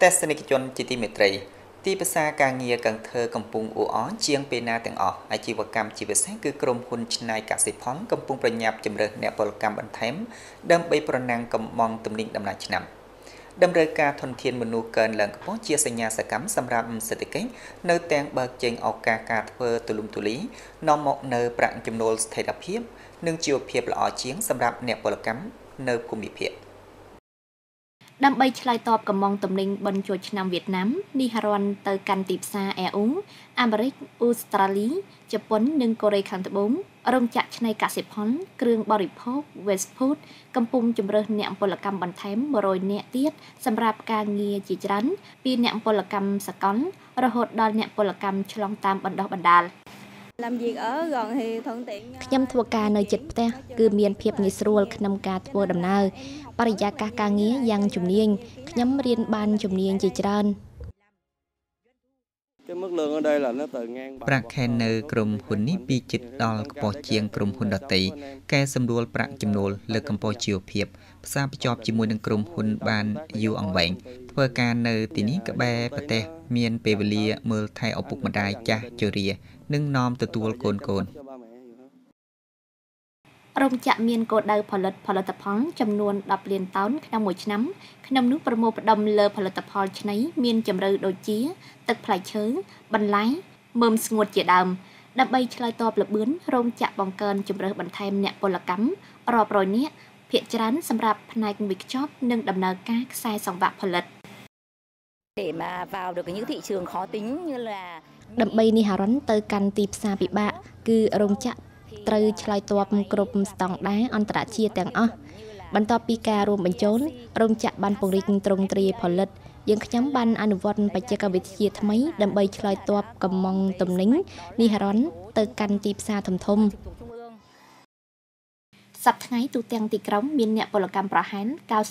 ទស្សនិកជនជាទីមេត្រីទីផ្សារការងារកង្ធើកំពុងអ៊ូអរជាងពេលណាទាំងអស់អាជីវកម្មជាពិសេសគឺក្រុមហ៊ុនឆ្នៃកសិផលកំពុងប្រញាប់ជម្រើសអ្នកពលកម្មបន្ថែមដើម្បីប្រណាំងកំងទំនិញដំណាច់ឆ្នាំតម្រូវការធនធានមនុស្សកើនឡើងខ្ពស់ជាសញ្ញាសកម្មសម្រាប់សេដ្ឋកិច្ចនៅទាំងបើកចេញឱកាសការធ្វើទូលំទូលាយនាំមកនៅប្រាក់ចំណូលស្ថិរភាពនិងជីវភាពល្អជាងសម្រាប់អ្នកពលកម្មនៅភូមិភាគដើម្បីឆ្លើយតបកំងទំនិញបញ្ចូលឆ្នាំវៀតណាមនេះរនទៅកាន់ទីផ្សារអ៊ូអាមេរិកអូស្ត្រាលីជប៉ុននិងកូរ៉េខាងត្បូងរោងចក្រឆ្នៃកសិផលគ្រឿងបរិភោគ Westfood កំពុងជម្រើសអ្នកពលកម្មបន្ថែម100នាក់ទៀតសម្រាប់ការងារជាច្រើនពីអ្នកពលកម្មសកលរហូតដល់អ្នកពលកម្មឆ្លងតាមបណ្ដោះបណ្ដាលខ្ញុំធ្វើការនៅជិតផ្ទះគឺមានភាពងាយស្រួលក្នុងការធ្វើដំណើរបរិយាកាសការងារយ៉ាងជំនាញខ្ញុំរៀនបានជំនាញជាច្រើនប្រាក់ខែនៅក្រុមហ៊ុននេះពីជិតដល់ខ្ពស់ជាងក្រុមហ៊ុនដទៃកែសម្រួលប្រាក់ចំណូលលើកកម្ពស់ជីវភាពផ្សារភ្ជាប់ជាមួយនឹងក្រុមហ៊ុនបានយូរអង្វែងធ្វើការនៅទីនេះក្បែរប្រទេសមានពេលវេលាមើលថែឪពុកម្ដាយចាស់ជរានិងនាំទទួលកូនរោងចក្រមានគោលដៅផលិតផលចំនួន10លានតោនក្នុងមួយឆ្នាំក្នុងនោះប្រមូលផ្ដុំលើផលិតផលឆ្នៃមានជម្រើសដូចជាទឹកផ្លែឈើបន្លែមើមស្ងួតជាដើមដើម្បីឆ្លើយតបល្បឿនរោងចក្របង្កើនជម្រើសបន្ថែមអ្នកពលកម្មរាប់រយនាក់ភាគច្រើនសម្រាប់ផ្នែកវិកខ្ចប់និងដំណើរការខ្សែសង្វាក់ផលិតដើម្បីនេះហរ៉ុនទៅកាន់ទីផ្សារពិបាកគឺរោងចក្រត្រូវឆ្លើយតបគ្រប់ស្តង់ដារអន្តរជាតិទាំងអស់បន្ទាប់ពីការរួមបញ្ចូលរោងចក្របានពង្រីកទ្រង់ទ្រាយផលិតយើងខ្ញុំបានអនុវត្តបច្ចេកវិទ្យាថ្មីដើម្បីឆ្លើយតបកំងទំនិញនេះហរ៉ុនទៅកាន់ទីផ្សារធំសប្តាហ៍ថ្ងៃទូទាំងទីក្រុងមានអ្នកពលកម្មប្រហែល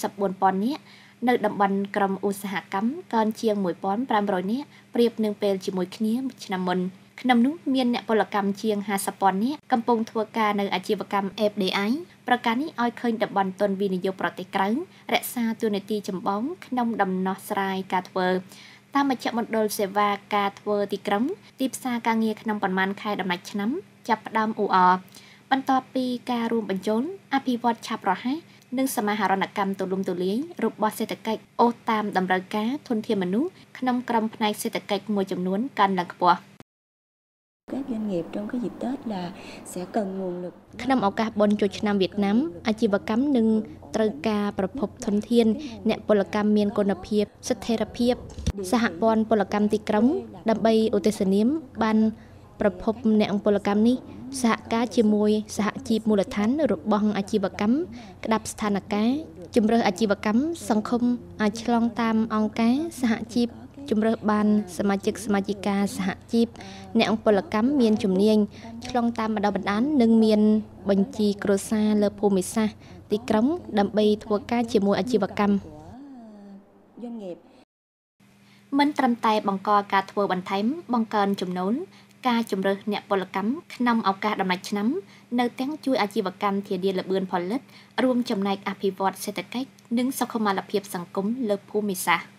94,000 នាក់នៅតំបន់ក្រុមឧស្សាហកម្មកើនជាង 1,500 នាក់ប្រៀបនឹងពេលជាមួយគ្នាឆ្នាំមុនក្នុងនោះមានអ្នកពលកម្មជាង 50,000 នាក់កំពុងធ្វើការនៅអាជីវកម្ម FDI ប្រកាសនេះឲ្យឃើញតំបន់ទុនវិនិយោគប្រទេសក្រៅរក្សាតួនាទីចម្បងក្នុងដំណោះស្រាយការធ្វើតាមមជ្ឈមណ្ឌលសេវាការធ្វើទីក្រុងទីផ្សារការងារក្នុងប៉ុន្មានខែដំណាច់ឆ្នាំចាប់ផ្ដើមអ៊ូអរបន្ទាប់ពីការរួមបញ្ចូលអភិវឌ្ឍឆាប់រហ័សនិងសមាហរណកម្មទូលំទូលាយរបស់សេដ្ឋកិច្ចអូសតាមតម្រូវការធនធានមនុស្សក្នុងក្រុមផ្នែកសេដ្ឋកិច្ចមួយចំនួនកើនឡើងខ្ពស់các doanh nghiệp trong cái dịp Tết là sẽ cần nguồn lực ក្នុងឱកាសបុណ្យចូលឆ្នាំវៀតណាមអាជីវកម្មនឹងត្រូវការប្រភពធនធានអ្នកពលកម្មមានគុណភាពស្ថិរភាពសហព័ន្ធពលកម្មទីក្រុងដើម្បីឧទ្ទិសនាមបានប្រភពអ្នកពលកម្មនេះសហការជាមួយសហជីពមូលដ្ឋានរបស់អាជីវកម្មក្តាប់ស្ថានភាពជំរើសអាជីវកម្មសង្គមអាចឆ្លងតាមអង្គការសហជីពជំរើសបានសមាជិកសមាជិកាសហជីពអ្នកពលកម្មមានជំនាញឆ្លងតាមបណ្ដុះបណ្ដាលនិងមានបញ្ជីគ្រួសារលើភូមិសាស្ត្រទីក្រុងដើម្បីធ្វើការជាមួយអាជីវកម្មមិនត្រឹមតែបង្កការធ្វើបន្ថែមបង្កើនចំណូលការជំរើសអ្នកពលកម្មក្នុងឱកាសដំណាច់ឆ្នាំនៅទាំងជួយអាជីវកម្មធានាល្បឿនផលិតរួមចំណែកអភិវឌ្ឍសេដ្ឋកិច្ចនិងសុខុមាលភាពសង្គមលើភូមិសាស្ត្រ